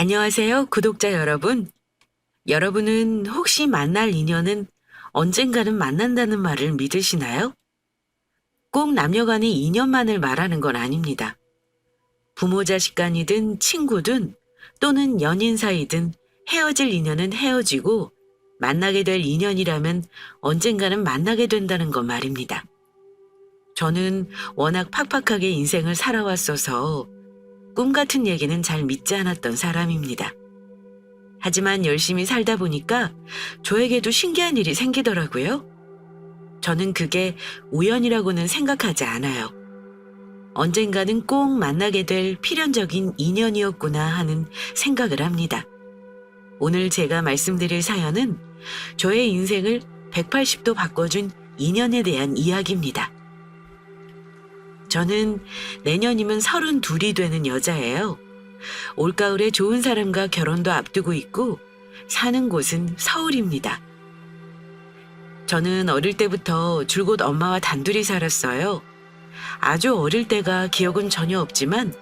안녕하세요, 구독자 여러분. 여러분은 혹시 만날 인연은 언젠가는 만난다는 말을 믿으시나요? 꼭 남녀 간의 인연만을 말하는 건 아닙니다. 부모 자식 간이든 친구든 또는 연인 사이든 헤어질 인연은 헤어지고 만나게 될 인연이라면 언젠가는 만나게 된다는 것 말입니다. 저는 워낙 팍팍하게 인생을 살아왔어서 꿈 같은 얘기는 잘 믿지 않았던 사람입니다. 하지만 열심히 살다 보니까 저에게도 신기한 일이 생기더라고요. 저는 그게 우연이라고는 생각하지 않아요. 언젠가는 꼭 만나게 될 필연적인 인연이었구나 하는 생각을 합니다. 오늘 제가 말씀드릴 사연은 저의 인생을 180도 바꿔준 인연에 대한 이야기입니다. 저는 내년이면 32이 되는 여자예요. 올가을에 좋은 사람과 결혼도 앞두고 있고 사는 곳은 서울입니다. 저는 어릴 때부터 줄곧 엄마와 단둘이 살았어요. 아주 어릴 때가 기억은 전혀 없지만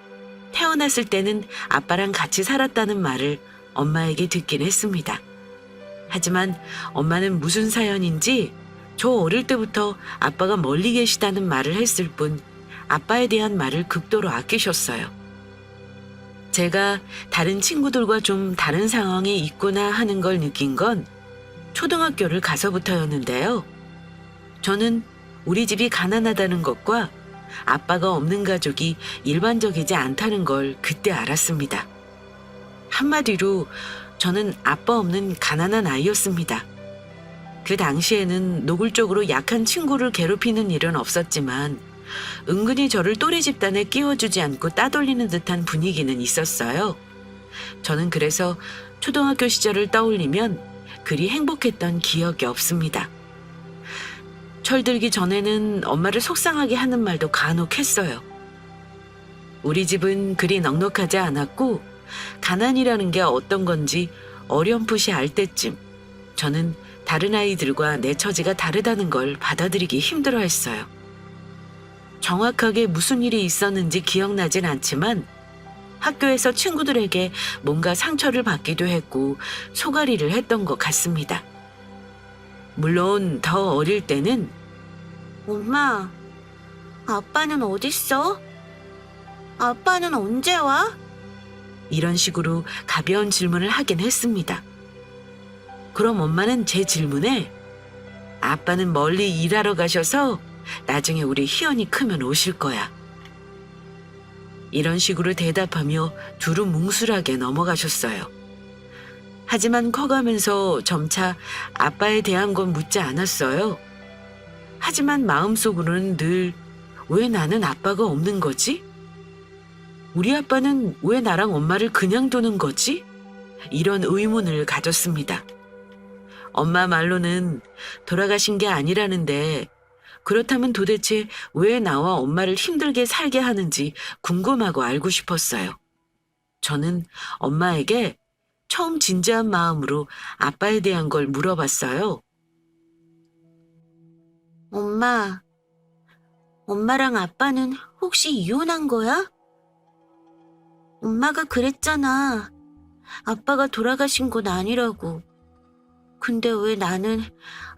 태어났을 때는 아빠랑 같이 살았다는 말을 엄마에게 듣긴 했습니다. 하지만 엄마는 무슨 사연인지 저 어릴 때부터 아빠가 멀리 계시다는 말을 했을 뿐 아빠에 대한 말을 극도로 아끼셨어요. 제가 다른 친구들과 좀 다른 상황에 있구나 하는 걸 느낀 건 초등학교를 가서부터였는데요. 저는 우리 집이 가난하다는 것과 아빠가 없는 가족이 일반적이지 않다는 걸 그때 알았습니다. 한마디로 저는 아빠 없는 가난한 아이였습니다. 그 당시에는 노골적으로 약한 친구를 괴롭히는 일은 없었지만 은근히 저를 또래 집단에 끼워주지 않고 따돌리는 듯한 분위기는 있었어요. 저는 그래서 초등학교 시절을 떠올리면 그리 행복했던 기억이 없습니다. 철들기 전에는 엄마를 속상하게 하는 말도 간혹 했어요. 우리 집은 그리 넉넉하지 않았고 가난이라는 게 어떤 건지 어렴풋이 알 때쯤 저는 다른 아이들과 내 처지가 다르다는 걸 받아들이기 힘들어했어요. 정확하게 무슨 일이 있었는지 기억나진 않지만 학교에서 친구들에게 뭔가 상처를 받기도 했고 소가리를 했던 것 같습니다. 물론 더 어릴 때는 엄마, 아빠는 어딨어? 아빠는 언제 와? 이런 식으로 가벼운 질문을 하긴 했습니다. 그럼 엄마는 제 질문에 아빠는 멀리 일하러 가셔서 나중에 우리 희연이 크면 오실 거야. 이런 식으로 대답하며 둘은 뭉술하게 넘어가셨어요. 하지만 커가면서 점차 아빠에 대한 건 묻지 않았어요. 하지만 마음속으로는 늘 왜 나는 아빠가 없는 거지? 우리 아빠는 왜 나랑 엄마를 그냥 두는 거지? 이런 의문을 가졌습니다. 엄마 말로는 돌아가신 게 아니라는데 그렇다면 도대체 왜 나와 엄마를 힘들게 살게 하는지 궁금하고 알고 싶었어요. 저는 엄마에게 처음 진지한 마음으로 아빠에 대한 걸 물어봤어요. 엄마, 엄마랑 아빠는 혹시 이혼한 거야? 엄마가 그랬잖아. 아빠가 돌아가신 건 아니라고. 근데 왜 나는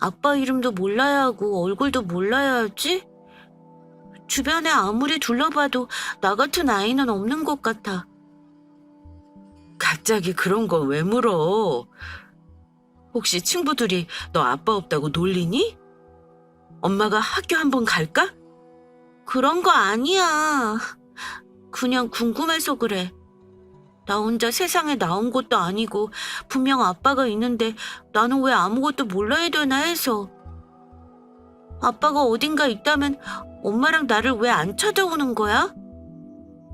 아빠 이름도 몰라야 하고 얼굴도 몰라야 하지? 주변에 아무리 둘러봐도 나 같은 아이는 없는 것 같아. 갑자기 그런 거 왜 물어? 혹시 친구들이 너 아빠 없다고 놀리니? 엄마가 학교 한번 갈까? 그런 거 아니야. 그냥 궁금해서 그래. 나 혼자 세상에 나온 것도 아니고 분명 아빠가 있는데 나는 왜 아무것도 몰라야 되나 해서. 아빠가 어딘가 있다면 엄마랑 나를 왜 안 찾아오는 거야?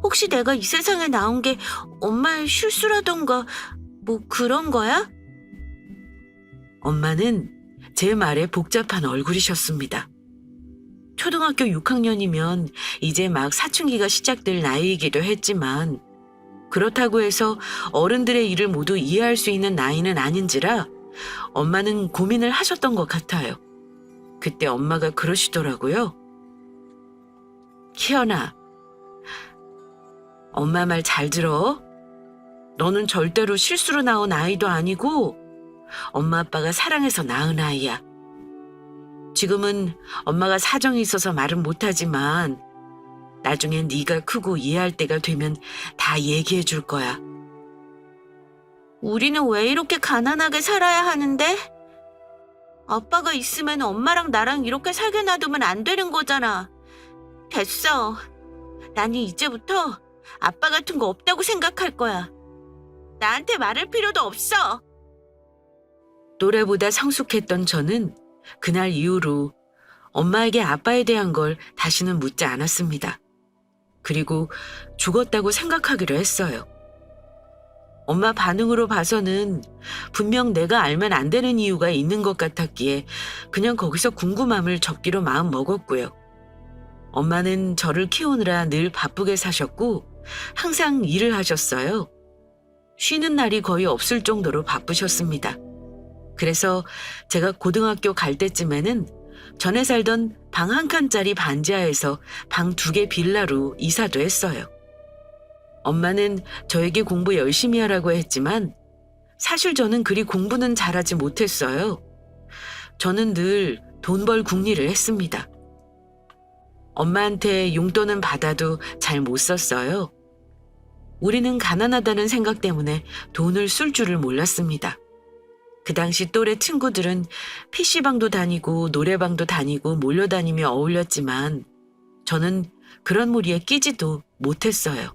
혹시 내가 이 세상에 나온 게 엄마의 실수라던가 뭐 그런 거야? 엄마는 제 말에 복잡한 얼굴이셨습니다. 초등학교 6학년이면 이제 막 사춘기가 시작될 나이이기도 했지만 그렇다고 해서 어른들의 일을 모두 이해할 수 있는 나이는 아닌지라 엄마는 고민을 하셨던 것 같아요. 그때 엄마가 그러시더라고요. 희연아, 엄마 말 잘 들어. 너는 절대로 실수로 낳은 아이도 아니고 엄마 아빠가 사랑해서 낳은 아이야. 지금은 엄마가 사정이 있어서 말은 못하지만 나중엔 네가 크고 이해할 때가 되면 다 얘기해 줄 거야. 우리는 왜 이렇게 가난하게 살아야 하는데? 아빠가 있으면 엄마랑 나랑 이렇게 살게 놔두면 안 되는 거잖아. 됐어. 나는 이제부터 아빠 같은 거 없다고 생각할 거야. 나한테 말할 필요도 없어. 또래보다 성숙했던 저는 그날 이후로 엄마에게 아빠에 대한 걸 다시는 묻지 않았습니다. 그리고 죽었다고 생각하기로 했어요. 엄마 반응으로 봐서는 분명 내가 알면 안 되는 이유가 있는 것 같았기에 그냥 거기서 궁금함을 접기로 마음 먹었고요. 엄마는 저를 키우느라 늘 바쁘게 사셨고 항상 일을 하셨어요. 쉬는 날이 거의 없을 정도로 바쁘셨습니다. 그래서 제가 고등학교 갈 때쯤에는 전에 살던 방 한 칸짜리 반지하에서 방 2개 빌라로 이사도 했어요. 엄마는 저에게 공부 열심히 하라고 했지만 사실 저는 그리 공부는 잘하지 못했어요. 저는 늘 돈 벌 궁리를 했습니다. 엄마한테 용돈은 받아도 잘 못 썼어요. 우리는 가난하다는 생각 때문에 돈을 쓸 줄을 몰랐습니다. 그 당시 또래 친구들은 PC방도 다니고 노래방도 다니고 몰려다니며 어울렸지만 저는 그런 무리에 끼지도 못했어요.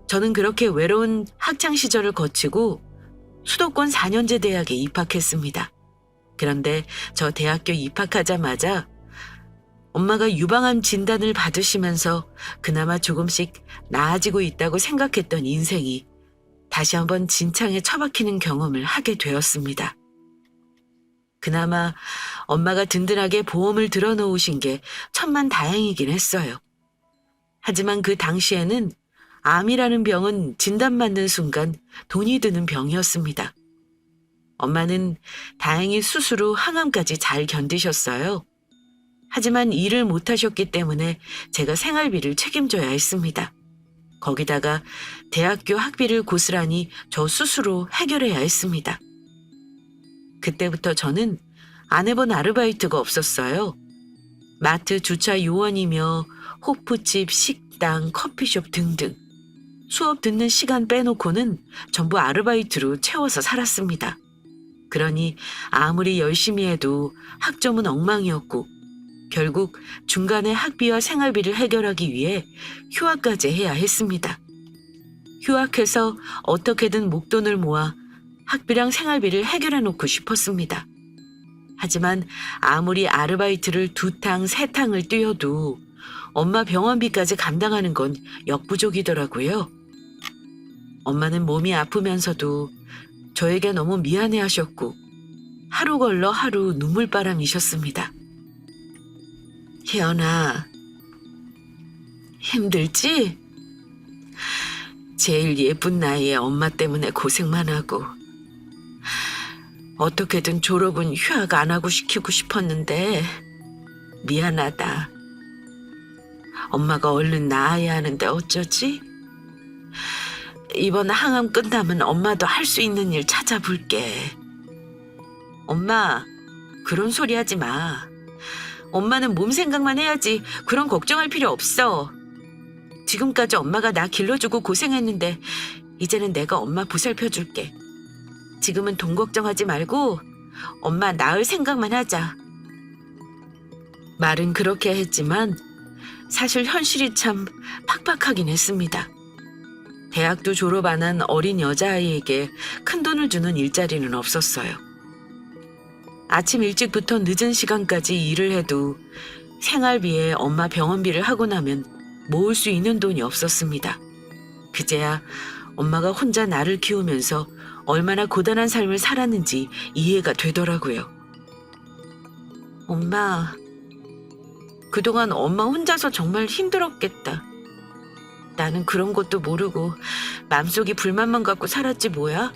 저는 그렇게 외로운 학창 시절을 거치고 수도권 4년제 대학에 입학했습니다. 그런데 저 대학교 입학하자마자 엄마가 유방암 진단을 받으시면서 그나마 조금씩 나아지고 있다고 생각했던 인생이 다시 한번 진창에 처박히는 경험을 하게 되었습니다. 그나마 엄마가 든든하게 보험을 들어놓으신 게 천만다행이긴 했어요. 하지만 그 당시에는 암이라는 병은 진단받는 순간 돈이 드는 병이었습니다. 엄마는 다행히 수술 후 항암까지 잘 견디셨어요. 하지만 일을 못하셨기 때문에 제가 생활비를 책임져야 했습니다. 거기다가 대학교 학비를 고스란히 저 스스로 해결해야 했습니다. 그때부터 저는 안 해본 아르바이트가 없었어요. 마트 주차 요원이며 호프집, 식당, 커피숍 등등. 수업 듣는 시간 빼놓고는 전부 아르바이트로 채워서 살았습니다. 그러니 아무리 열심히 해도 학점은 엉망이었고 결국 중간에 학비와 생활비를 해결하기 위해 휴학까지 해야 했습니다. 휴학해서 어떻게든 목돈을 모아 학비랑 생활비를 해결해 놓고 싶었습니다. 하지만 아무리 아르바이트를 2탕, 3탕을 뛰어도 엄마 병원비까지 감당하는 건 역부족이더라고요. 엄마는 몸이 아프면서도 저에게 너무 미안해하셨고 하루 걸러 하루 눈물바람이셨습니다. 희연아, 힘들지? 제일 예쁜 나이에 엄마 때문에 고생만 하고 어떻게든 졸업은 휴학 안 하고 시키고 싶었는데 미안하다. 엄마가 얼른 나아야 하는데 어쩌지? 이번 항암 끝나면 엄마도 할 수 있는 일 찾아볼게. 엄마, 그런 소리 하지 마. 엄마는 몸 생각만 해야지 그런 걱정할 필요 없어. 지금까지 엄마가 나 길러주고 고생했는데 이제는 내가 엄마 보살펴줄게. 지금은 돈 걱정하지 말고 엄마 낳을 생각만 하자. 말은 그렇게 했지만 사실 현실이 참 팍팍하긴 했습니다. 대학도 졸업 안 한 어린 여자아이에게 큰돈을 주는 일자리는 없었어요. 아침 일찍부터 늦은 시간까지 일을 해도 생활비에 엄마 병원비를 하고 나면 모을 수 있는 돈이 없었습니다. 그제야 엄마가 혼자 나를 키우면서 얼마나 고단한 삶을 살았는지 이해가 되더라고요. 엄마, 그동안 엄마 혼자서 정말 힘들었겠다. 나는 그런 것도 모르고 맘속에 불만만 갖고 살았지 뭐야?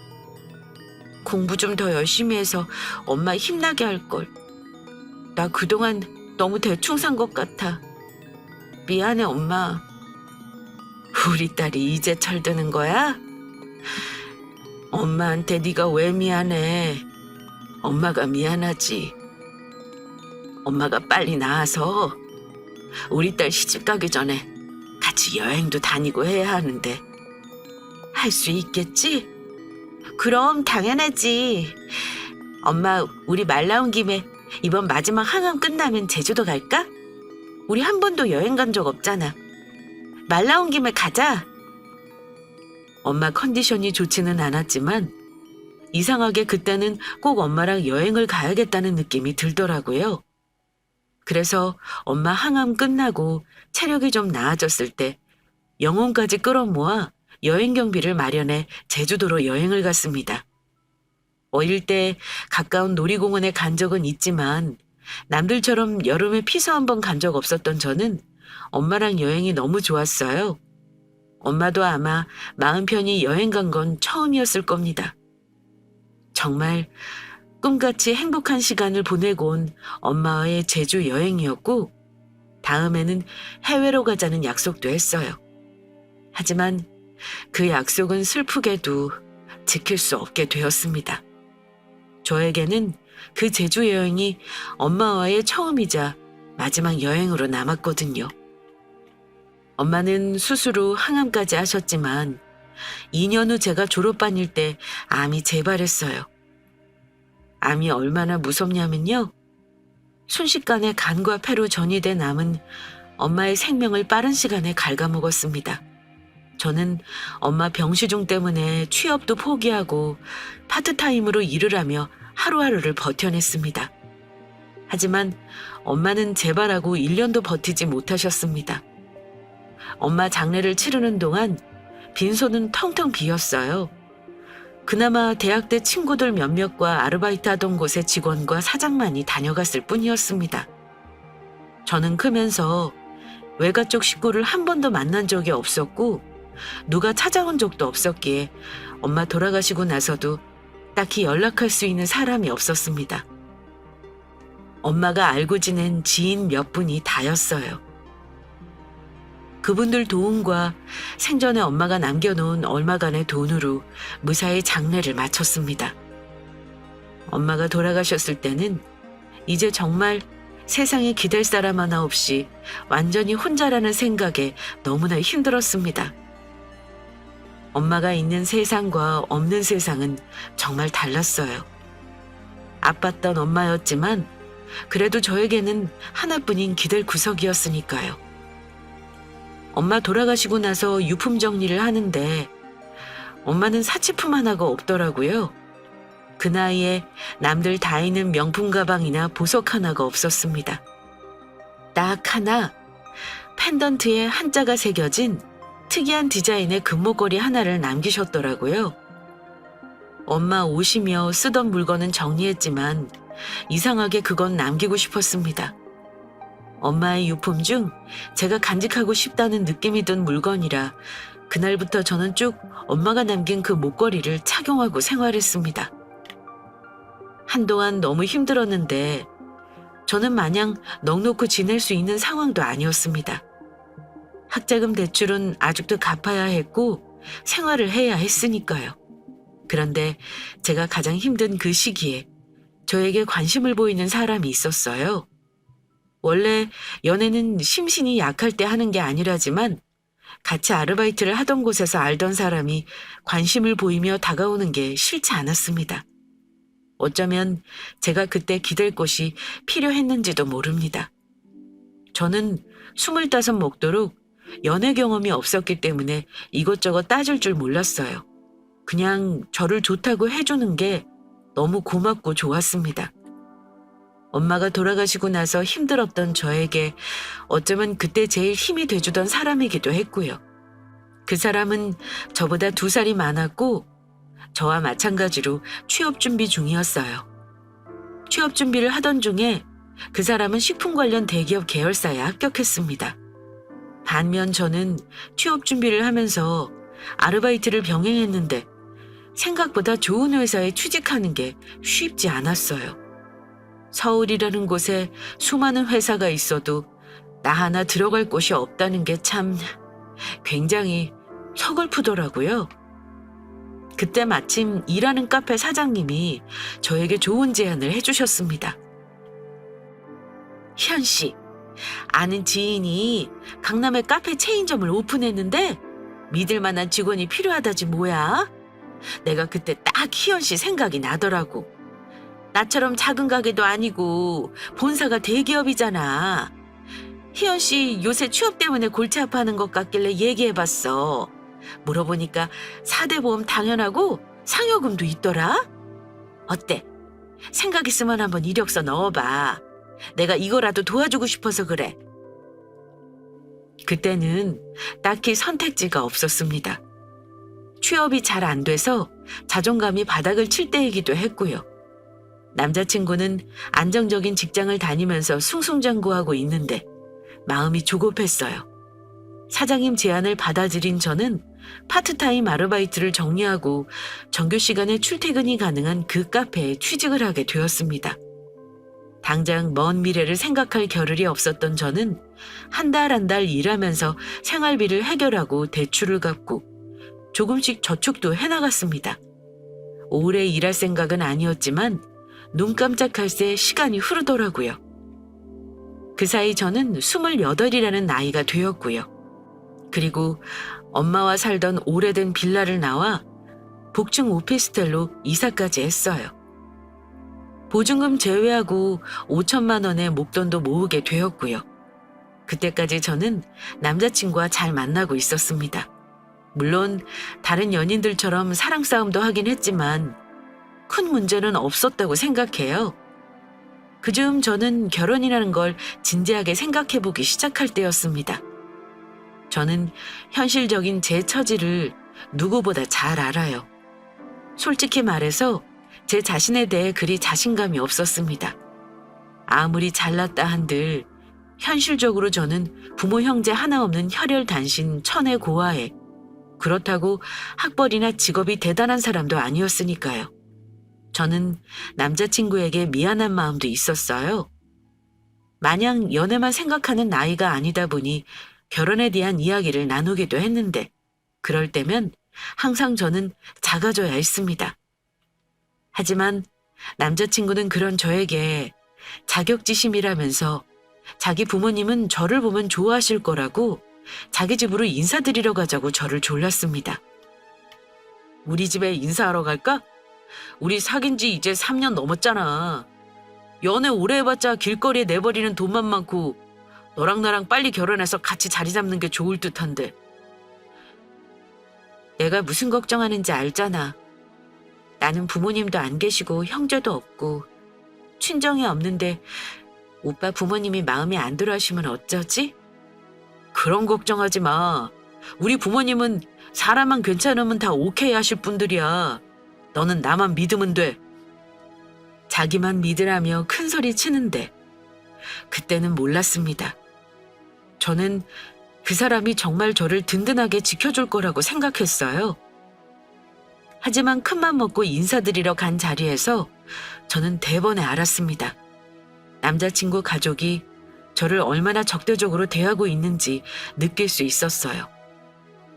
공부 좀 더 열심히 해서 엄마 힘나게 할걸. 나 그동안 너무 대충 산 것 같아. 미안해 엄마. 우리 딸이 이제 철드는 거야? 엄마한테 네가 왜 미안해? 엄마가 미안하지. 엄마가 빨리 나와서 우리 딸 시집 가기 전에 같이 여행도 다니고 해야 하는데 할 수 있겠지? 그럼 당연하지. 엄마, 우리 말 나온 김에 이번 마지막 항암 끝나면 제주도 갈까? 우리 한 번도 여행 간 적 없잖아. 말 나온 김에 가자. 엄마 컨디션이 좋지는 않았지만 이상하게 그때는 꼭 엄마랑 여행을 가야겠다는 느낌이 들더라고요. 그래서 엄마 항암 끝나고 체력이 좀 나아졌을 때 영혼까지 끌어모아 여행 경비를 마련해 제주도로 여행을 갔습니다. 어릴 때 가까운 놀이공원에 간 적은 있지만 남들처럼 여름에 피서 한번 간 적 없었던 저는 엄마랑 여행이 너무 좋았어요. 엄마도 아마 마음 편히 여행 간 건 처음이었을 겁니다. 정말 꿈같이 행복한 시간을 보내고 온 엄마와의 제주 여행이었고 다음에는 해외로 가자는 약속도 했어요. 하지만 그 약속은 슬프게도 지킬 수 없게 되었습니다. 저에게는 그 제주 여행이 엄마와의 처음이자 마지막 여행으로 남았거든요. 엄마는 수술 후 항암까지 하셨지만 2년 후 제가 졸업반일 때 암이 재발했어요. 암이 얼마나 무섭냐면요. 순식간에 간과 폐로 전이된 암은 엄마의 생명을 빠른 시간에 갉아먹었습니다. 저는 엄마 병시중 때문에 취업도 포기하고 파트타임으로 일을 하며 하루하루를 버텨냈습니다. 하지만 엄마는 재발하고 1년도 버티지 못하셨습니다. 엄마 장례를 치르는 동안 빈소는 텅텅 비었어요. 그나마 대학 때 친구들 몇몇과 아르바이트 하던 곳의 직원과 사장만이 다녀갔을 뿐이었습니다. 저는 크면서 외가 쪽 식구를 한 번도 만난 적이 없었고 누가 찾아온 적도 없었기에 엄마 돌아가시고 나서도 딱히 연락할 수 있는 사람이 없었습니다. 엄마가 알고 지낸 지인 몇 분이 다였어요. 그분들 도움과 생전에 엄마가 남겨놓은 얼마간의 돈으로 무사히 장례를 마쳤습니다. 엄마가 돌아가셨을 때는 이제 정말 세상에 기댈 사람 하나 없이 완전히 혼자라는 생각에 너무나 힘들었습니다. 엄마가 있는 세상과 없는 세상은 정말 달랐어요. 아팠던 엄마였지만 그래도 저에게는 하나뿐인 기댈 구석이었으니까요. 엄마 돌아가시고 나서 유품 정리를 하는데 엄마는 사치품 하나가 없더라고요. 그 나이에 남들 다 있는 명품 가방이나 보석 하나가 없었습니다. 딱 하나, 펜던트에 한자가 새겨진 특이한 디자인의 금목걸이 하나를 남기셨더라고요. 엄마 옷이며 쓰던 물건은 정리했지만 이상하게 그건 남기고 싶었습니다. 엄마의 유품 중 제가 간직하고 싶다는 느낌이 든 물건이라 그날부터 저는 쭉 엄마가 남긴 그 목걸이를 착용하고 생활했습니다. 한동안 너무 힘들었는데 저는 마냥 넉놓고 지낼 수 있는 상황도 아니었습니다. 학자금 대출은 아직도 갚아야 했고 생활을 해야 했으니까요. 그런데 제가 가장 힘든 그 시기에 저에게 관심을 보이는 사람이 있었어요. 원래 연애는 심신이 약할 때 하는 게 아니라지만 같이 아르바이트를 하던 곳에서 알던 사람이 관심을 보이며 다가오는 게 싫지 않았습니다. 어쩌면 제가 그때 기댈 곳이 필요했는지도 모릅니다. 저는 25 먹도록 연애 경험이 없었기 때문에 이것저것 따질 줄 몰랐어요. 그냥 저를 좋다고 해주는 게 너무 고맙고 좋았습니다. 엄마가 돌아가시고 나서 힘들었던 저에게 어쩌면 그때 제일 힘이 돼주던 사람이기도 했고요. 그 사람은 저보다 2살이 많았고 저와 마찬가지로 취업 준비 중이었어요. 취업 준비를 하던 중에 그 사람은 식품 관련 대기업 계열사에 합격했습니다. 반면 저는 취업 준비를 하면서 아르바이트를 병행했는데 생각보다 좋은 회사에 취직하는 게 쉽지 않았어요. 서울이라는 곳에 수많은 회사가 있어도 나 하나 들어갈 곳이 없다는 게 참 굉장히 서글프더라고요. 그때 마침 일하는 카페 사장님이 저에게 좋은 제안을 해주셨습니다. 현 씨, 아는 지인이 강남에 카페 체인점을 오픈했는데 믿을 만한 직원이 필요하다지 뭐야? 내가 그때 딱 희연 씨 생각이 나더라고. 나처럼 작은 가게도 아니고 본사가 대기업이잖아. 희연 씨 요새 취업 때문에 골치 아파하는 것 같길래 얘기해봤어. 물어보니까 4대 보험 당연하고 상여금도 있더라. 어때? 생각 있으면 한번 이력서 넣어봐. 내가 이거라도 도와주고 싶어서 그래. 그때는 딱히 선택지가 없었습니다. 취업이 잘 안 돼서 자존감이 바닥을 칠 때이기도 했고요. 남자친구는 안정적인 직장을 다니면서 승승장구하고 있는데 마음이 조급했어요. 사장님 제안을 받아들인 저는 파트타임 아르바이트를 정리하고 정규 시간에 출퇴근이 가능한 그 카페에 취직을 하게 되었습니다. 당장 먼 미래를 생각할 겨를이 없었던 저는 한 달 한 달 일하면서 생활비를 해결하고 대출을 갚고 조금씩 저축도 해나갔습니다. 오래 일할 생각은 아니었지만 눈 깜짝할 새 시간이 흐르더라고요. 그 사이 저는 28이라는 나이가 되었고요. 그리고 엄마와 살던 오래된 빌라를 나와 복층 오피스텔로 이사까지 했어요. 보증금 제외하고 5천만 원의 목돈도 모으게 되었고요. 그때까지 저는 남자친구와 잘 만나고 있었습니다. 물론 다른 연인들처럼 사랑 싸움도 하긴 했지만 큰 문제는 없었다고 생각해요. 그즈음 저는 결혼이라는 걸 진지하게 생각해보기 시작할 때였습니다. 저는 현실적인 제 처지를 누구보다 잘 알아요. 솔직히 말해서 제 자신에 대해 그리 자신감이 없었습니다. 아무리 잘났다 한들 현실적으로 저는 부모 형제 하나 없는 혈혈단신 천의 고아에 그렇다고 학벌이나 직업이 대단한 사람도 아니었으니까요. 저는 남자친구에게 미안한 마음도 있었어요. 마냥 연애만 생각하는 나이가 아니다 보니 결혼에 대한 이야기를 나누기도 했는데 그럴 때면 항상 저는 작아져야 했습니다. 하지만 남자친구는 그런 저에게 자격지심이라면서 자기 부모님은 저를 보면 좋아하실 거라고 자기 집으로 인사드리러 가자고 저를 졸랐습니다. 우리 집에 인사하러 갈까? 우리 사귄 지 이제 3년 넘었잖아. 연애 오래 해봤자 길거리에 내버리는 돈만 많고 너랑 나랑 빨리 결혼해서 같이 자리 잡는 게 좋을 듯한데. 내가 무슨 걱정하는지 알잖아. 나는 부모님도 안 계시고 형제도 없고 친정이 없는데 오빠 부모님이 마음에 안 들어 하시면 어쩌지? 그런 걱정하지 마. 우리 부모님은 사람만 괜찮으면 다 오케이 하실 분들이야. 너는 나만 믿으면 돼. 자기만 믿으라며 큰 소리 치는데 그때는 몰랐습니다. 저는 그 사람이 정말 저를 든든하게 지켜줄 거라고 생각했어요. 하지만 큰맘 먹고 인사드리러 간 자리에서 저는 대번에 알았습니다. 남자친구 가족이 저를 얼마나 적대적으로 대하고 있는지 느낄 수 있었어요.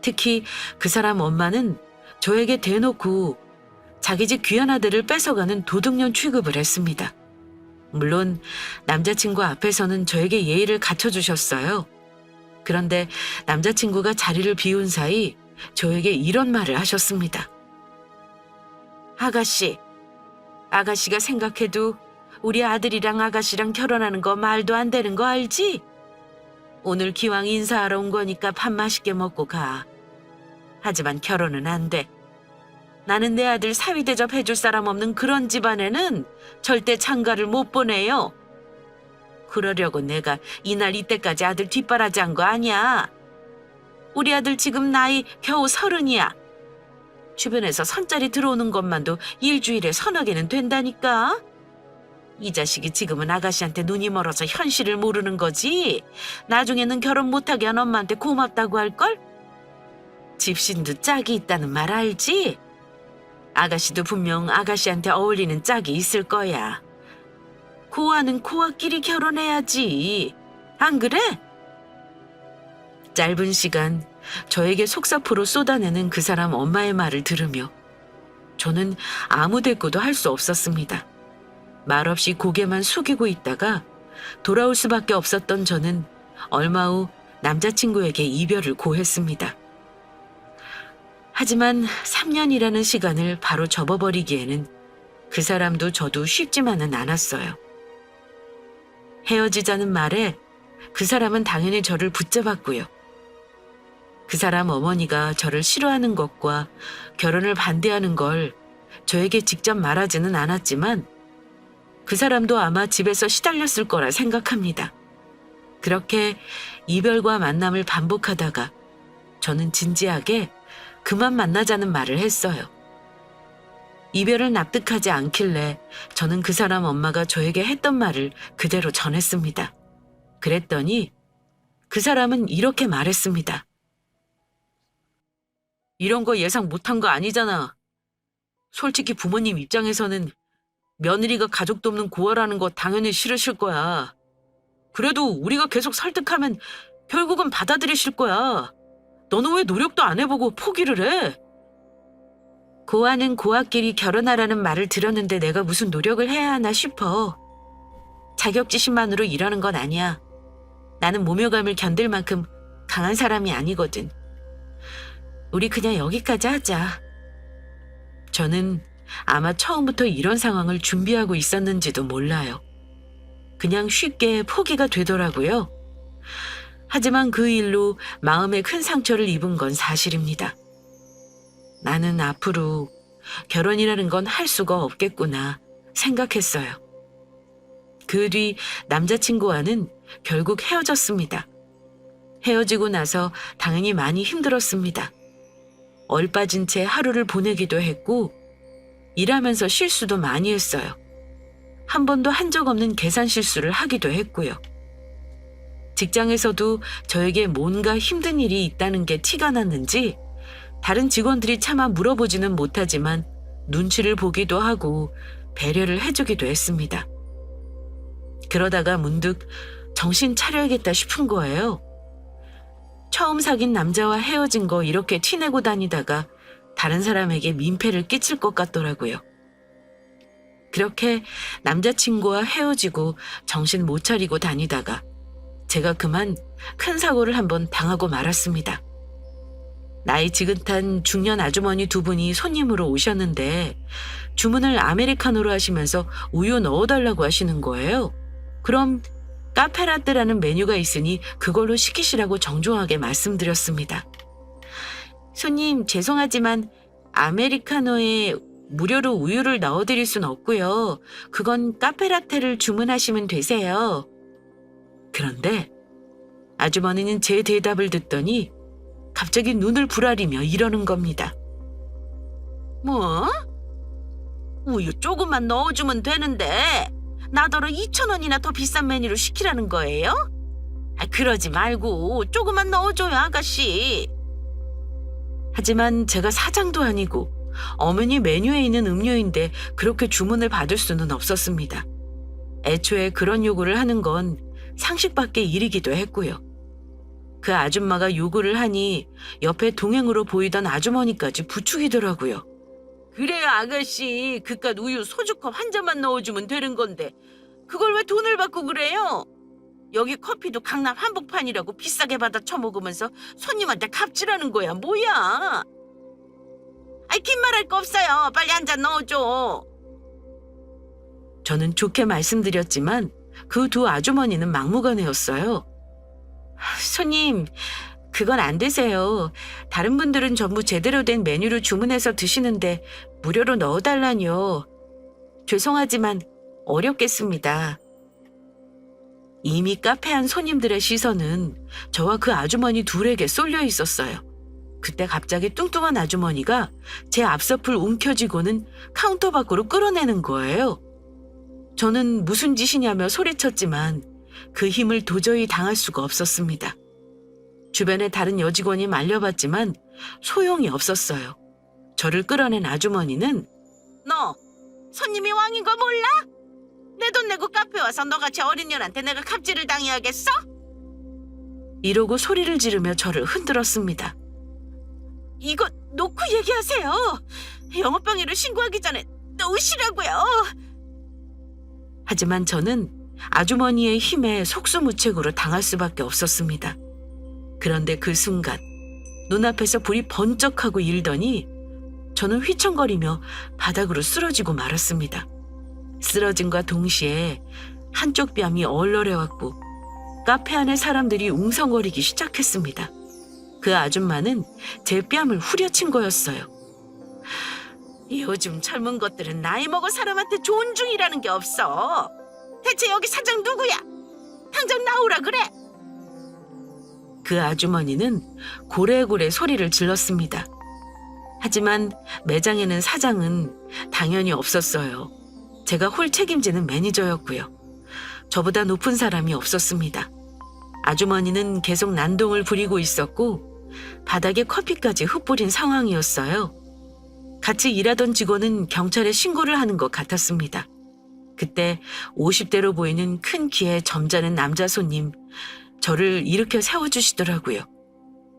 특히 그 사람 엄마는 저에게 대놓고 자기 집 귀한 아들을 뺏어가는 도둑년 취급을 했습니다. 물론 남자친구 앞에서는 저에게 예의를 갖춰주셨어요. 그런데 남자친구가 자리를 비운 사이 저에게 이런 말을 하셨습니다. 아가씨가 생각해도 우리 아들이랑 아가씨랑 결혼하는 거 말도 안 되는 거 알지? 오늘 기왕 인사하러 온 거니까 밥 맛있게 먹고 가. 하지만 결혼은 안 돼. 나는 내 아들 사위 대접 해줄 사람 없는 그런 집안에는 절대 장가를 못 보내요. 그러려고 내가 이날 이때까지 아들 뒷바라지한 거 아니야. 우리 아들 지금 나이 겨우 30이야. 주변에서 선짜리 들어오는 것만도 일주일에 3-4개는 된다니까. 이 자식이 지금은 아가씨한테 눈이 멀어서 현실을 모르는 거지. 나중에는 결혼 못하게 한 엄마한테 고맙다고 할걸? 집신도 짝이 있다는 말 알지? 아가씨도 분명 아가씨한테 어울리는 짝이 있을 거야. 고아는 고아끼리 결혼해야지. 안 그래? 짧은 시간 저에게 속사포로 쏟아내는 그 사람 엄마의 말을 들으며 저는 아무 대꾸도 할 수 없었습니다. 말없이 고개만 숙이고 있다가 돌아올 수밖에 없었던 저는 얼마 후 남자친구에게 이별을 고했습니다. 하지만 3년이라는 시간을 바로 접어버리기에는 그 사람도 저도 쉽지만은 않았어요. 헤어지자는 말에 그 사람은 당연히 저를 붙잡았고요. 그 사람 어머니가 저를 싫어하는 것과 결혼을 반대하는 걸 저에게 직접 말하지는 않았지만 그 사람도 아마 집에서 시달렸을 거라 생각합니다. 그렇게 이별과 만남을 반복하다가 저는 진지하게 그만 만나자는 말을 했어요. 이별을 납득하지 않길래 저는 그 사람 엄마가 저에게 했던 말을 그대로 전했습니다. 그랬더니 그 사람은 이렇게 말했습니다. 이런 거 예상 못한 거 아니잖아. 솔직히 부모님 입장에서는 며느리가 가족도 없는 고아라는 거 당연히 싫으실 거야. 그래도 우리가 계속 설득하면 결국은 받아들이실 거야. 너는 왜 노력도 안 해보고 포기를 해? 고아는 고아끼리 결혼하라는 말을 들었는데 내가 무슨 노력을 해야 하나 싶어. 자격지심만으로 일하는 건 아니야. 나는 모멸감을 견딜 만큼 강한 사람이 아니거든. 우리 그냥 여기까지 하자. 저는 아마 처음부터 이런 상황을 준비하고 있었는지도 몰라요. 그냥 쉽게 포기가 되더라고요. 하지만 그 일로 마음에 큰 상처를 입은 건 사실입니다. 나는 앞으로 결혼이라는 건 할 수가 없겠구나 생각했어요. 그 뒤 남자친구와는 결국 헤어졌습니다. 헤어지고 나서 당연히 많이 힘들었습니다. 얼빠진 채 하루를 보내기도 했고 일하면서 실수도 많이 했어요. 한 번도 한 적 없는 계산 실수를 하기도 했고요. 직장에서도 저에게 뭔가 힘든 일이 있다는 게 티가 났는지 다른 직원들이 차마 물어보지는 못하지만 눈치를 보기도 하고 배려를 해주기도 했습니다. 그러다가 문득 정신 차려야겠다 싶은 거예요. 처음 사귄 남자와 헤어진 거 이렇게 티내고 다니다가 다른 사람에게 민폐를 끼칠 것 같더라고요. 그렇게 남자친구와 헤어지고 정신 못 차리고 다니다가 제가 그만 큰 사고를 한번 당하고 말았습니다. 나이 지긋한 중년 아주머니 두 분이 손님으로 오셨는데 주문을 아메리카노로 하시면서 우유 넣어달라고 하시는 거예요. 그럼 카페라떼라는 메뉴가 있으니 그걸로 시키시라고 정중하게 말씀드렸습니다. 손님 죄송하지만 아메리카노에 무료로 우유를 넣어드릴 순 없고요. 그건 카페라떼를 주문하시면 되세요. 그런데 아주머니는 제 대답을 듣더니 갑자기 눈을 부라리며 이러는 겁니다. 뭐? 우유 조금만 넣어주면 되는데 나더러 2,000원이나 더 비싼 메뉴로 시키라는 거예요? 그러지 말고 조금만 넣어줘요, 아가씨. 하지만 제가 사장도 아니고 어머니 메뉴에 있는 음료인데 그렇게 주문을 받을 수는 없었습니다. 애초에 그런 요구를 하는 건 상식 밖의 일이기도 했고요. 그 아줌마가 요구를 하니 옆에 동행으로 보이던 아주머니까지 부추기더라고요. 그래요, 아가씨. 그깟 우유 소주컵 한 잔만 넣어주면 되는 건데 그걸 왜 돈을 받고 그래요? 여기 커피도 강남 한복판이라고 비싸게 받아 처먹으면서 손님한테 갑질하는 거야. 뭐야? 긴 말할 거 없어요. 빨리 한 잔 넣어줘. 저는 좋게 말씀드렸지만 그 두 아주머니는 막무가내였어요. 손님, 그건 안 되세요. 다른 분들은 전부 제대로 된 메뉴를 주문해서 드시는데 무료로 넣어달라니요. 죄송하지만 어렵겠습니다. 이미 카페 안 손님들의 시선은 저와 그 아주머니 둘에게 쏠려 있었어요. 그때 갑자기 뚱뚱한 아주머니가 제 앞서풀 움켜쥐고는 카운터 밖으로 끌어내는 거예요. 저는 무슨 짓이냐며 소리쳤지만 그 힘을 도저히 당할 수가 없었습니다. 주변의 다른 여직원이 말려봤지만 소용이 없었어요. 저를 끌어낸 아주머니는 너 손님이 왕인 거 몰라? 내 돈 내고 카페 와서 너같이 어린년한테 내가 갑질을 당해야겠어? 이러고 소리를 지르며 저를 흔들었습니다. 이건 놓고 얘기하세요. 영업방해를 신고하기 전에 놓으시라고요. 하지만 저는 아주머니의 힘에 속수무책으로 당할 수밖에 없었습니다. 그런데 그 순간 눈앞에서 불이 번쩍하고 일더니 저는 휘청거리며 바닥으로 쓰러지고 말았습니다. 쓰러짐과 동시에 한쪽 뺨이 얼얼해왔고 카페 안의 사람들이 웅성거리기 시작했습니다. 그 아줌마는 제 뺨을 후려친 거였어요. 요즘 젊은 것들은 나이 먹은 사람한테 존중이라는 게 없어. 대체 여기 사장 누구야? 당장 나오라 그래. 그 아주머니는 고래고래 소리를 질렀습니다. 하지만 매장에는 사장은 당연히 없었어요. 제가 홀 책임지는 매니저였고요. 저보다 높은 사람이 없었습니다. 아주머니는 계속 난동을 부리고 있었고 바닥에 커피까지 흩뿌린 상황이었어요. 같이 일하던 직원은 경찰에 신고를 하는 것 같았습니다. 그때 50대로 보이는 큰 키에 점잖은 남자 손님, 저를 일으켜 세워주시더라고요.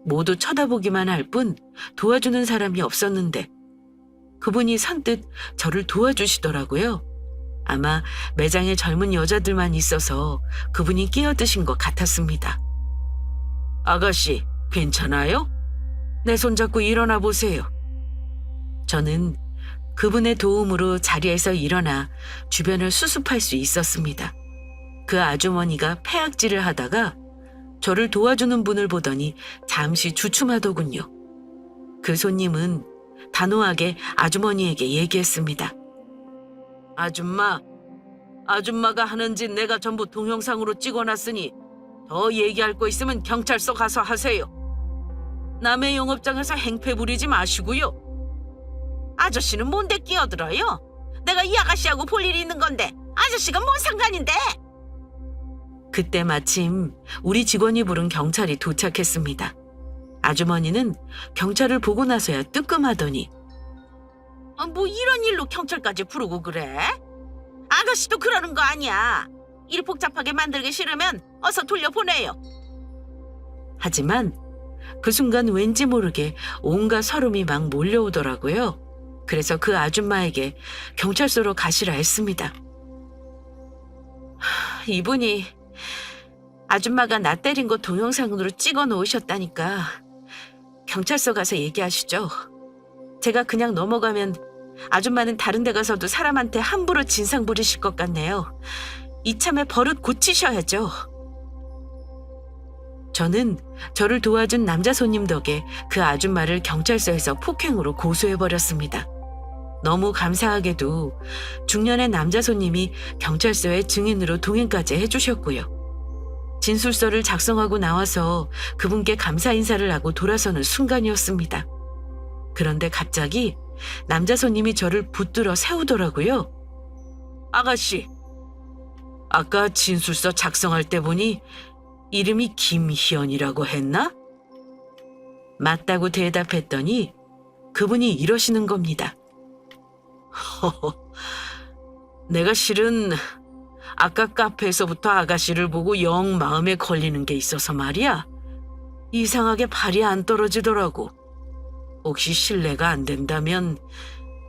모두 쳐다보기만 할 뿐 도와주는 사람이 없었는데 그분이 선뜻 저를 도와주시더라고요. 아마 매장에 젊은 여자들만 있어서 그분이 끼어드신 것 같았습니다. 아가씨, 괜찮아요? 내 손잡고 일어나 보세요. 저는 그분의 도움으로 자리에서 일어나 주변을 수습할 수 있었습니다. 그 아주머니가 폐악질을 하다가 저를 도와주는 분을 보더니 잠시 주춤하더군요. 그 손님은 단호하게 아주머니에게 얘기했습니다. 아줌마가 하는 짓 내가 전부 동영상으로 찍어놨으니 더 얘기할 거 있으면 경찰서 가서 하세요. 남의 영업장에서 행패 부리지 마시고요. 아저씨는 뭔데 끼어들어요? 내가 이 아가씨하고 볼 일이 있는 건데 아저씨가 뭔 상관인데? 그때 마침 우리 직원이 부른 경찰이 도착했습니다. 아주머니는 경찰을 보고 나서야 뜨끔하더니 뭐 이런 일로 경찰까지 부르고 그래? 아가씨도 그러는 거 아니야. 일 복잡하게 만들기 싫으면 어서 돌려보내요. 하지만 그 순간 왠지 모르게 온갖 서름이 막 몰려오더라고요. 그래서 그 아줌마에게 경찰서로 가시라 했습니다. 이분이 아줌마가 나 때린 거 동영상으로 찍어 놓으셨다니까 경찰서 가서 얘기하시죠. 제가 그냥 넘어가면 아줌마는 다른 데 가서도 사람한테 함부로 진상 부리실 것 같네요. 이참에 버릇 고치셔야죠. 저는 저를 도와준 남자 손님 덕에 그 아줌마를 경찰서에서 폭행으로 고소해버렸습니다. 너무 감사하게도 중년의 남자 손님이 경찰서에 증인으로 동행까지 해주셨고요. 진술서를 작성하고 나와서 그분께 감사 인사를 하고 돌아서는 순간이었습니다. 그런데 갑자기 남자 손님이 저를 붙들어 세우더라고요. 아가씨, 아까 진술서 작성할 때 보니 이름이 김희연이라고 했나? 맞다고 대답했더니 그분이 이러시는 겁니다. 내가 실은 아까 카페에서부터 아가씨를 보고 영 마음에 걸리는 게 있어서 말이야. 이상하게 발이 안 떨어지더라고. 혹시 실례가 안 된다면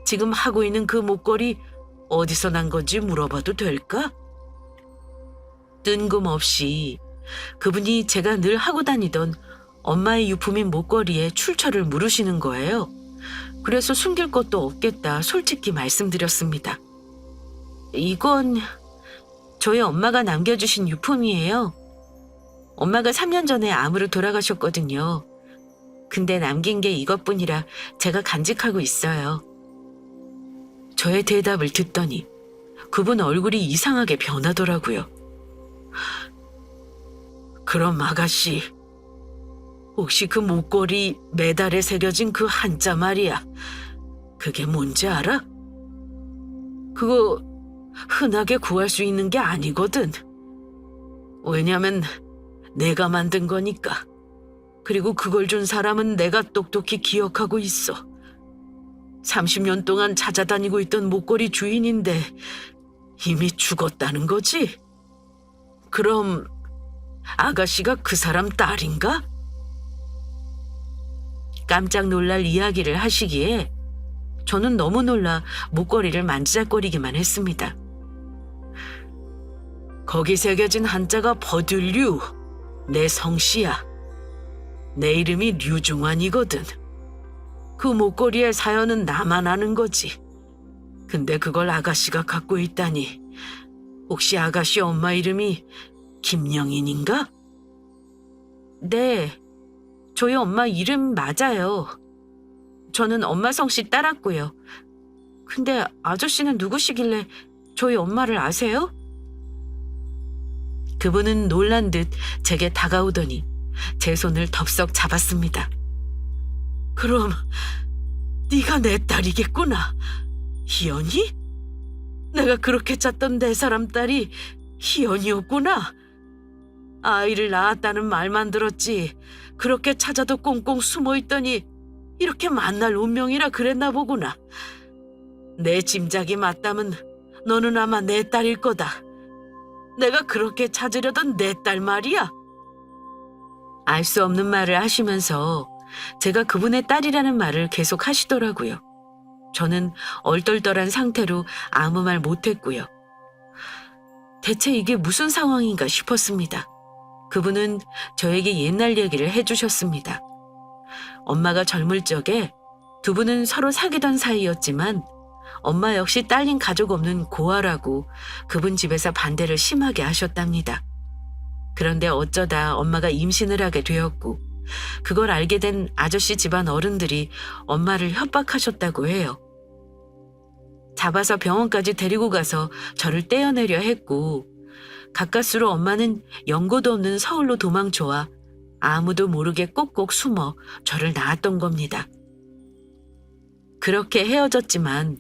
지금 하고 있는 그 목걸이 어디서 난 건지 물어봐도 될까? 뜬금없이 그분이 제가 늘 하고 다니던 엄마의 유품인 목걸이에 출처를 물으시는 거예요. 그래서 숨길 것도 없겠다 솔직히 말씀드렸습니다. 이건 저희 엄마가 남겨주신 유품이에요. 엄마가 3년 전에 암으로 돌아가셨거든요. 근데 남긴 게 이것뿐이라 제가 간직하고 있어요. 저의 대답을 듣더니 그분 얼굴이 이상하게 변하더라고요. 그럼 아가씨, 혹시 그 목걸이 메달에 새겨진 그 한자 말이야. 그게 뭔지 알아? 그거 흔하게 구할 수 있는 게 아니거든. 왜냐면 내가 만든 거니까. 그리고 그걸 준 사람은 내가 똑똑히 기억하고 있어. 30년 동안 찾아다니고 있던 목걸이 주인인데 이미 죽었다는 거지? 그럼 아가씨가 그 사람 딸인가? 깜짝 놀랄 이야기를 하시기에 저는 너무 놀라 목걸이를 만지작거리기만 했습니다. 거기 새겨진 한자가 버들류, 내 성씨야. 내 이름이 류중환이거든. 그 목걸이의 사연은 나만 아는 거지. 근데 그걸 아가씨가 갖고 있다니. 혹시 아가씨 엄마 이름이 김영인인가? 네, 저희 엄마 이름 맞아요. 저는 엄마 성씨 따랐고요. 근데 아저씨는 누구시길래 저희 엄마를 아세요? 그분은 놀란 듯 제게 다가오더니 제 손을 덥석 잡았습니다. 그럼 네가 내 딸이겠구나. 희연이? 내가 그렇게 찾던 내 사람 딸이 희연이었구나. 아이를 낳았다는 말만 들었지. 그렇게 찾아도 꽁꽁 숨어있더니 이렇게 만날 운명이라 그랬나 보구나. 내 짐작이 맞다면 너는 아마 내 딸일 거다. 내가 그렇게 찾으려던 내 딸 말이야. 알 수 없는 말을 하시면서 제가 그분의 딸이라는 말을 계속 하시더라고요. 저는 얼떨떨한 상태로 아무 말 못했고요. 대체 이게 무슨 상황인가 싶었습니다. 그분은 저에게 옛날 얘기를 해주셨습니다. 엄마가 젊을 적에 두 분은 서로 사귀던 사이였지만 엄마 역시 딸린 가족 없는 고아라고 그분 집에서 반대를 심하게 하셨답니다. 그런데 어쩌다 엄마가 임신을 하게 되었고 그걸 알게 된 아저씨 집안 어른들이 엄마를 협박하셨다고 해요. 잡아서 병원까지 데리고 가서 저를 떼어내려 했고 가까스로 엄마는 연고도 없는 서울로 도망쳐와 아무도 모르게 꼭꼭 숨어 저를 낳았던 겁니다. 그렇게 헤어졌지만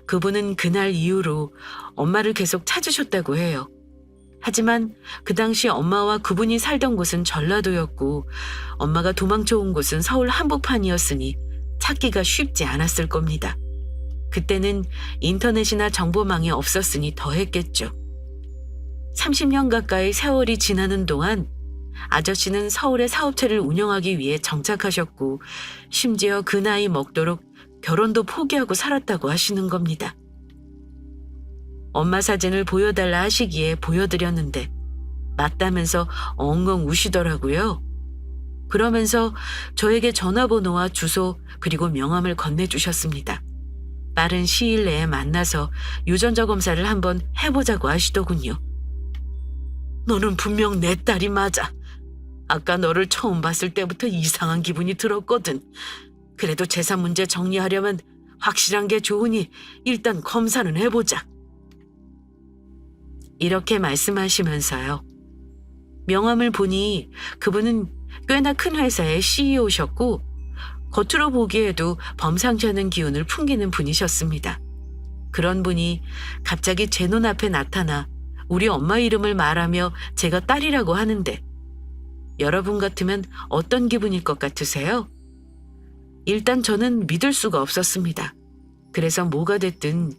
그분은 그날 이후로 엄마를 계속 찾으셨다고 해요. 하지만 그 당시 엄마와 그분이 살던 곳은 전라도였고 엄마가 도망쳐 온 곳은 서울 한복판이었으니 찾기가 쉽지 않았을 겁니다. 그때는 인터넷이나 정보망이 없었으니 더했겠죠. 30년 가까이 세월이 지나는 동안 아저씨는 서울에 사업체를 운영하기 위해 정착하셨고 심지어 그 나이 먹도록 결혼도 포기하고 살았다고 하시는 겁니다. 엄마 사진을 보여달라 하시기에 보여드렸는데 맞다면서 엉엉 우시더라고요. 그러면서 저에게 전화번호와 주소 그리고 명함을 건네주셨습니다. 빠른 시일 내에 만나서 유전자 검사를 한번 해보자고 하시더군요. 너는 분명 내 딸이 맞아. 아까 너를 처음 봤을 때부터 이상한 기분이 들었거든. 그래도 재산 문제 정리하려면 확실한 게 좋으니 일단 검사는 해보자. 이렇게 말씀하시면서요. 명함을 보니 그분은 꽤나 큰 회사의 CEO셨고 겉으로 보기에도 범상치 않은 기운을 풍기는 분이셨습니다. 그런 분이 갑자기 제 눈앞에 나타나 우리 엄마 이름을 말하며 제가 딸이라고 하는데 여러분 같으면 어떤 기분일 것 같으세요? 일단 저는 믿을 수가 없었습니다. 그래서 뭐가 됐든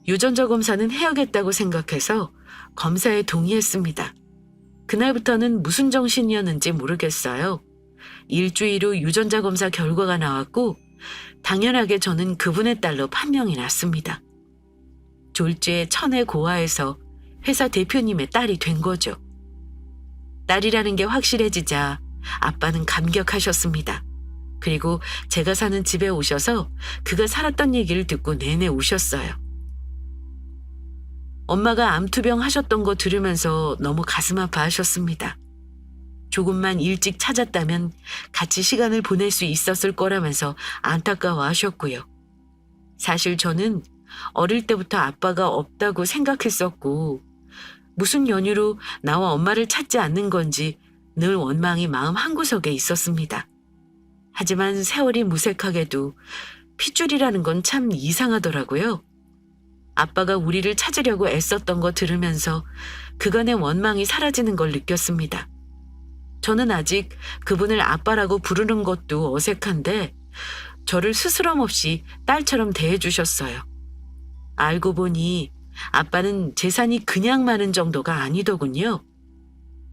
유전자 검사는 해야겠다고 생각해서 검사에 동의했습니다. 그날부터는 무슨 정신이었는지 모르겠어요. 일주일 후 유전자 검사 결과가 나왔고 당연하게 저는 그분의 딸로 판명이 났습니다. 졸지에 천혜 고아에서 회사 대표님의 딸이 된 거죠. 딸이라는 게 확실해지자 아빠는 감격하셨습니다. 그리고 제가 사는 집에 오셔서 그가 살았던 얘기를 듣고 내내 우셨어요. 엄마가 암투병 하셨던 거 들으면서 너무 가슴 아파하셨습니다. 조금만 일찍 찾았다면 같이 시간을 보낼 수 있었을 거라면서 안타까워하셨고요. 사실 저는 어릴 때부터 아빠가 없다고 생각했었고 무슨 연유로 나와 엄마를 찾지 않는 건지 늘 원망이 마음 한구석에 있었습니다. 하지만 세월이 무색하게도 핏줄이라는 건 참 이상하더라고요. 아빠가 우리를 찾으려고 애썼던 거 들으면서 그간의 원망이 사라지는 걸 느꼈습니다. 저는 아직 그분을 아빠라고 부르는 것도 어색한데 저를 스스럼 없이 딸처럼 대해주셨어요. 알고 보니 아빠는 재산이 그냥 많은 정도가 아니더군요.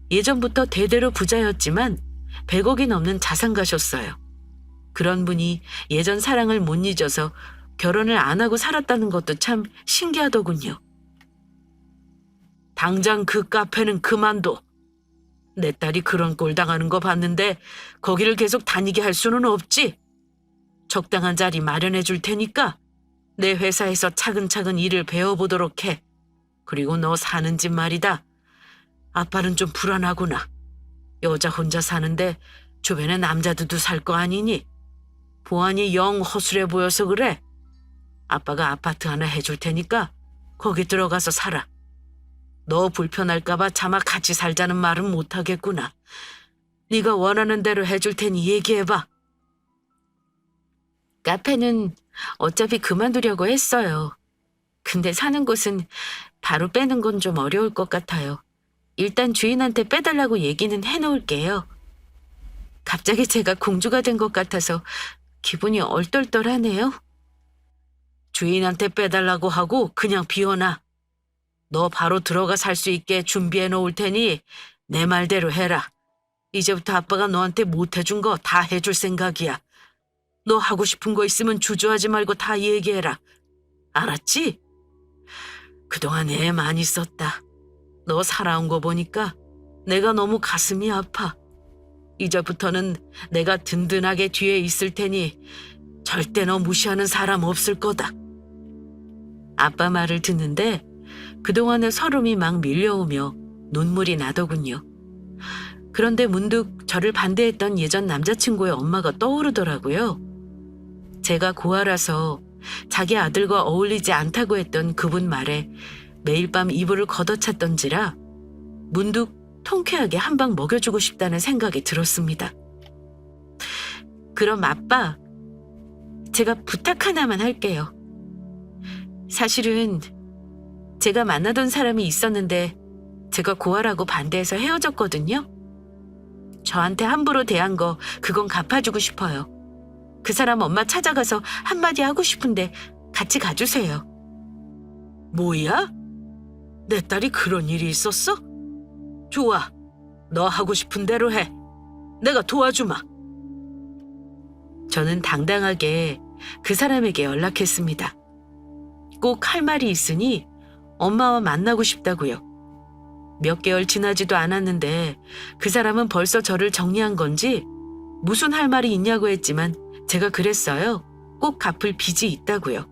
예전부터 대대로 부자였지만 100억이 넘는 자산가셨어요. 그런 분이 예전 사랑을 못 잊어서 결혼을 안 하고 살았다는 것도 참 신기하더군요. 당장 그 카페는 그만둬. 내 딸이 그런 꼴 당하는 거 봤는데 거기를 계속 다니게 할 수는 없지. 적당한 자리 마련해 줄 테니까 내 회사에서 차근차근 일을 배워보도록 해. 그리고 너 사는 집 말이다. 아빠는 좀 불안하구나. 여자 혼자 사는데 주변에 남자들도 살 거 아니니? 보안이 영 허술해 보여서 그래. 아빠가 아파트 하나 해줄 테니까 거기 들어가서 살아. 너 불편할까 봐 차마 같이 살자는 말은 못하겠구나. 네가 원하는 대로 해줄 테니 얘기해봐. 카페는 어차피 그만두려고 했어요. 근데 사는 곳은 바로 빼는 건 좀 어려울 것 같아요. 일단 주인한테 빼달라고 얘기는 해놓을게요. 갑자기 제가 공주가 된 것 같아서 기분이 얼떨떨하네요. 주인한테 빼달라고 하고 그냥 비워놔. 너 바로 들어가 살 수 있게 준비해 놓을 테니 내 말대로 해라. 이제부터 아빠가 너한테 못 해준 거 다 해줄 생각이야. 너 하고 싶은 거 있으면 주저하지 말고 다 얘기해라. 알았지? 그동안 애 많이 썼다. 너 살아온 거 보니까 내가 너무 가슴이 아파. 이제부터는 내가 든든하게 뒤에 있을 테니 절대 너 무시하는 사람 없을 거다. 아빠 말을 듣는데 그동안의 서름이 막 밀려오며 눈물이 나더군요. 그런데 문득 저를 반대했던 예전 남자친구의 엄마가 떠오르더라고요. 제가 고아라서 자기 아들과 어울리지 않다고 했던 그분 말에 매일 밤 이불을 걷어찼던지라 문득 통쾌하게 한 방 먹여주고 싶다는 생각이 들었습니다. 그럼 아빠, 제가 부탁 하나만 할게요. 사실은 제가 만나던 사람이 있었는데 제가 고아라고 반대해서 헤어졌거든요. 저한테 함부로 대한 거 그건 갚아주고 싶어요. 그 사람 엄마 찾아가서 한마디 하고 싶은데 같이 가주세요. 뭐야? 내 딸이 그런 일이 있었어? 좋아. 너 하고 싶은 대로 해. 내가 도와주마. 저는 당당하게 그 사람에게 연락했습니다. 꼭 할 말이 있으니 엄마와 만나고 싶다고요. 몇 개월 지나지도 않았는데 그 사람은 벌써 저를 정리한 건지 무슨 할 말이 있냐고 했지만 제가 그랬어요. 꼭 갚을 빚이 있다고요.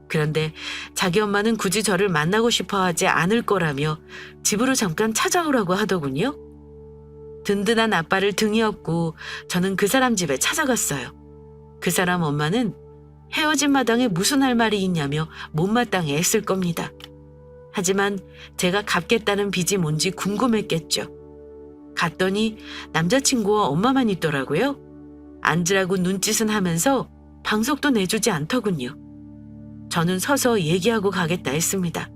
그런데 자기 엄마는 굳이 저를 만나고 싶어 하지 않을 거라며 집으로 잠깐 찾아오라고 하더군요. 든든한 아빠를 등에 업고 저는 그 사람 집에 찾아갔어요. 그 사람 엄마는 헤어진 마당에 무슨 할 말이 있냐며 못마땅해 했을 겁니다. 하지만 제가 갚겠다는 빚이 뭔지 궁금했겠죠. 갔더니 남자친구와 엄마만 있더라고요. 앉으라고 눈짓은 하면서 방석도 내주지 않더군요. 저는 서서 얘기하고 가겠다 했습니다.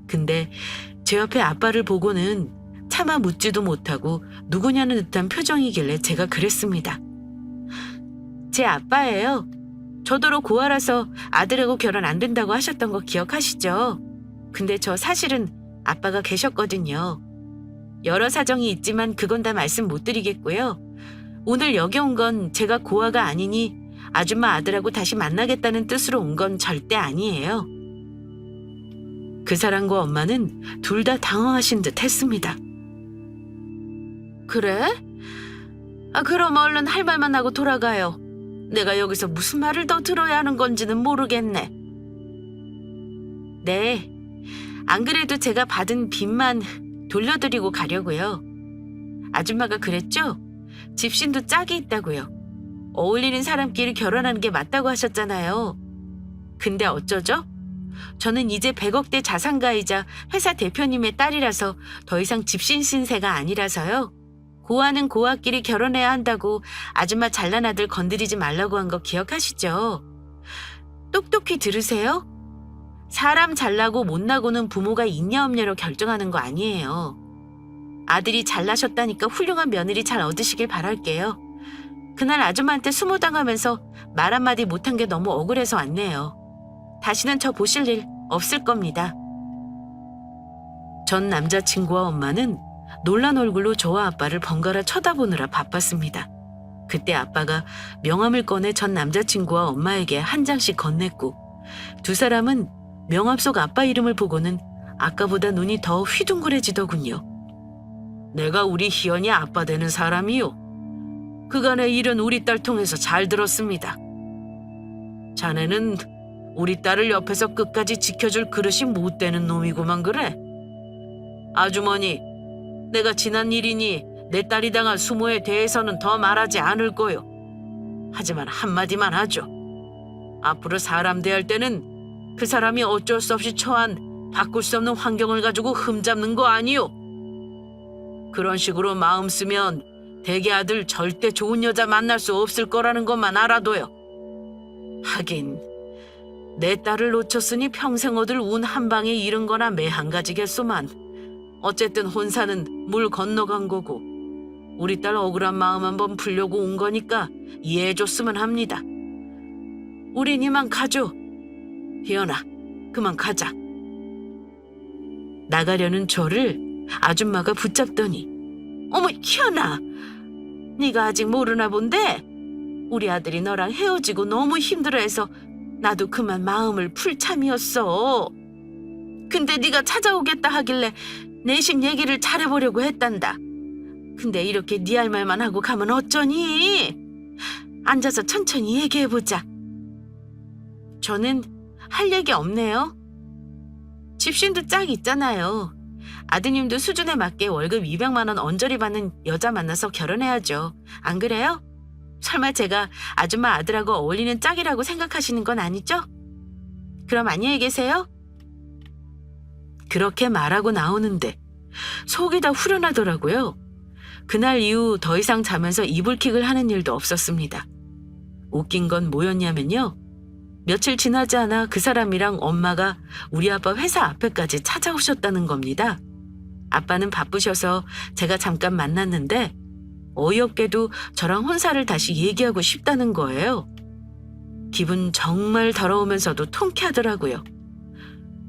근데 제 옆에 아빠를 보고는 차마 묻지도 못하고 누구냐는 듯한 표정이길래 제가 그랬습니다. 제 아빠예요. 저더러 고아라서 아들하고 결혼 안 된다고 하셨던 거 기억하시죠? 근데 저 사실은 아빠가 계셨거든요. 여러 사정이 있지만 그건 다 말씀 못 드리겠고요. 오늘 여기 온 건 제가 고아가 아니니 아줌마 아들하고 다시 만나겠다는 뜻으로 온 건 절대 아니에요. 그 사람과 엄마는 둘 다 당황하신 듯 했습니다. 그래? 그럼 얼른 할 말만 하고 돌아가요. 내가 여기서 무슨 말을 더 들어야 하는 건지는 모르겠네. 네, 안 그래도 제가 받은 빚만 돌려드리고 가려고요. 아줌마가 그랬죠? 집신도 짝이 있다고요. 어울리는 사람끼리 결혼하는 게 맞다고 하셨잖아요. 근데 어쩌죠? 저는 이제 100억대 자산가이자 회사 대표님의 딸이라서 더 이상 집신 신세가 아니라서요. 고아는 고아끼리 결혼해야 한다고 아줌마 잘난 아들 건드리지 말라고 한 거 기억하시죠? 똑똑히 들으세요. 사람 잘나고 못나고는 부모가 있냐 없냐로 결정하는 거 아니에요. 아들이 잘나셨다니까 훌륭한 며느리 잘 얻으시길 바랄게요. 그날 아줌마한테 수모당하면서 말 한마디 못한 게 너무 억울해서 왔네요. 다시는 저 보실 일 없을 겁니다. 전 남자친구와 엄마는 놀란 얼굴로 저와 아빠를 번갈아 쳐다보느라 바빴습니다. 그때 아빠가 명함을 꺼내 전 남자친구와 엄마에게 한 장씩 건넸고 두 사람은 명함 속 아빠 이름을 보고는 아까보다 눈이 더 휘둥그레지더군요. 내가 우리 희연이 아빠 되는 사람이요. 그간의 일은 우리 딸 통해서 잘 들었습니다. 자네는 우리 딸을 옆에서 끝까지 지켜줄 그릇이 못 되는 놈이구만 그래. 아주머니, 내가 지난 일이니 내 딸이 당한 수모에 대해서는 더 말하지 않을 거요. 하지만 한마디만 하죠. 앞으로 사람 대할 때는 그 사람이 어쩔 수 없이 처한 바꿀 수 없는 환경을 가지고 흠잡는 거 아니요. 그런 식으로 마음 쓰면 대개 아들 절대 좋은 여자 만날 수 없을 거라는 것만 알아둬요. 하긴 내 딸을 놓쳤으니 평생 얻을 운 한 방에 잃은 거나 매한 가지겠소만 어쨌든 혼사는 물 건너간 거고 우리 딸 억울한 마음 한번 풀려고 온 거니까 이해해줬으면 합니다. 우린 이만 가죠. 희연아, 그만 가자. 나가려는 저를 아줌마가 붙잡더니 어머 희연아, 네가 아직 모르나 본데 우리 아들이 너랑 헤어지고 너무 힘들어해서 나도 그만 마음을 풀 참이었어. 근데 네가 찾아오겠다 하길래 내심 얘기를 잘해보려고 했단다. 근데 이렇게 네 할 말만 하고 가면 어쩌니? 앉아서 천천히 얘기해보자. 저는 할 얘기 없네요. 집신도 짝 있잖아요. 아드님도 수준에 맞게 월급 200만 원 언저리 받는 여자 만나서 결혼해야죠. 안 그래요? 설마 제가 아줌마 아들하고 어울리는 짝이라고 생각하시는 건 아니죠? 그럼 안녕히 계세요. 그렇게 말하고 나오는데 속이 다 후련하더라고요. 그날 이후 더 이상 자면서 이불킥을 하는 일도 없었습니다. 웃긴 건 뭐였냐면요. 며칠 지나지 않아 그 사람이랑 엄마가 우리 아빠 회사 앞에까지 찾아오셨다는 겁니다. 아빠는 바쁘셔서 제가 잠깐 만났는데 어이없게도 저랑 혼사를 다시 얘기하고 싶다는 거예요. 기분 정말 더러우면서도 통쾌하더라고요.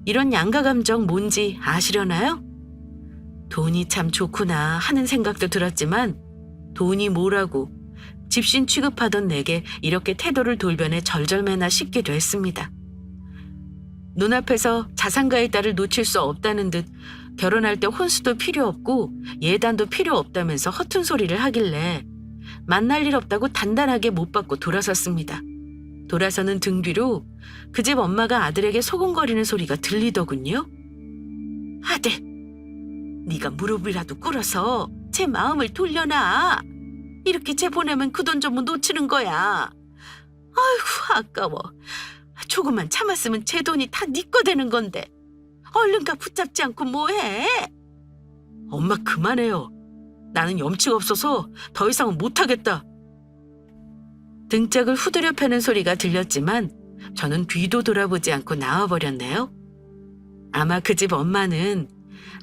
이런 양가 감정 뭔지 아시려나요? 돈이 참 좋구나 하는 생각도 들었지만 돈이 뭐라고 집신 취급하던 내게 이렇게 태도를 돌변해 절절매나 싶기도 했습니다. 눈앞에서 자산가의 딸을 놓칠 수 없다는 듯 결혼할 때 혼수도 필요 없고 예단도 필요 없다면서 허튼 소리를 하길래 만날 일 없다고 단단하게 못 받고 돌아섰습니다. 돌아서는 등 뒤로 그 집 엄마가 아들에게 소곤거리는 소리가 들리더군요. 아들, 네가 무릎이라도 꿇어서 제 마음을 돌려놔. 이렇게 쟤 보내면 그 돈 전부 놓치는 거야. 아이고 아까워. 조금만 참았으면 제 돈이 다 네 거 되는 건데. 얼른 가 붙잡지 않고 뭐해? 엄마 그만해요. 나는 염치가 없어서 더 이상은 못하겠다. 등짝을 후드려 패는 소리가 들렸지만 저는 뒤도 돌아보지 않고 나와버렸네요. 아마 그 집 엄마는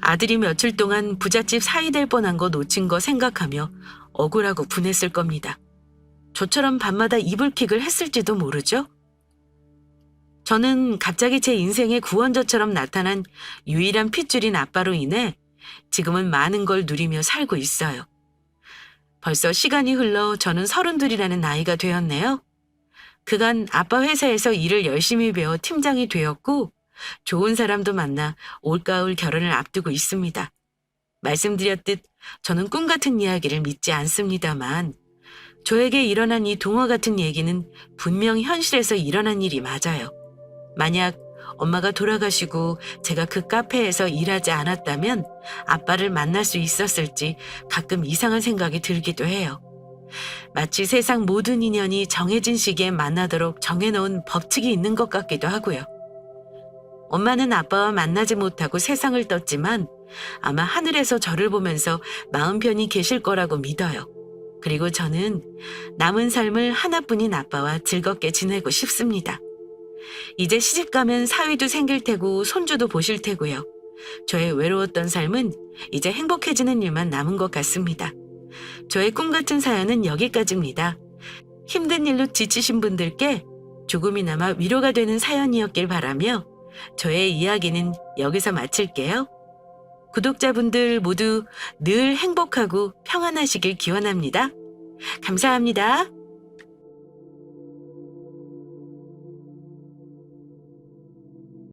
아들이 며칠 동안 부잣집 사이 될 뻔한 거 놓친 거 생각하며 억울하고 분했을 겁니다. 저처럼 밤마다 이불킥을 했을지도 모르죠. 저는 갑자기 제 인생의 구원자처럼 나타난 유일한 핏줄인 아빠로 인해 지금은 많은 걸 누리며 살고 있어요. 벌써 시간이 흘러 저는 32이라는 나이가 되었네요. 그간 아빠 회사에서 일을 열심히 배워 팀장이 되었고 좋은 사람도 만나 올가을 결혼을 앞두고 있습니다. 말씀드렸듯 저는 꿈 같은 이야기를 믿지 않습니다만 저에게 일어난 이 동화 같은 얘기는 분명 현실에서 일어난 일이 맞아요. 만약 엄마가 돌아가시고 제가 그 카페에서 일하지 않았다면 아빠를 만날 수 있었을지 가끔 이상한 생각이 들기도 해요. 마치 세상 모든 인연이 정해진 시기에 만나도록 정해놓은 법칙이 있는 것 같기도 하고요. 엄마는 아빠와 만나지 못하고 세상을 떴지만 아마 하늘에서 저를 보면서 마음 편히 계실 거라고 믿어요. 그리고 저는 남은 삶을 하나뿐인 아빠와 즐겁게 지내고 싶습니다. 이제 시집가면 사위도 생길 테고 손주도 보실 테고요. 저의 외로웠던 삶은 이제 행복해지는 일만 남은 것 같습니다. 저의 꿈 같은 사연은 여기까지입니다. 힘든 일로 지치신 분들께 조금이나마 위로가 되는 사연이었길 바라며 저의 이야기는 여기서 마칠게요. 구독자분들 모두 늘 행복하고 평안하시길 기원합니다. 감사합니다.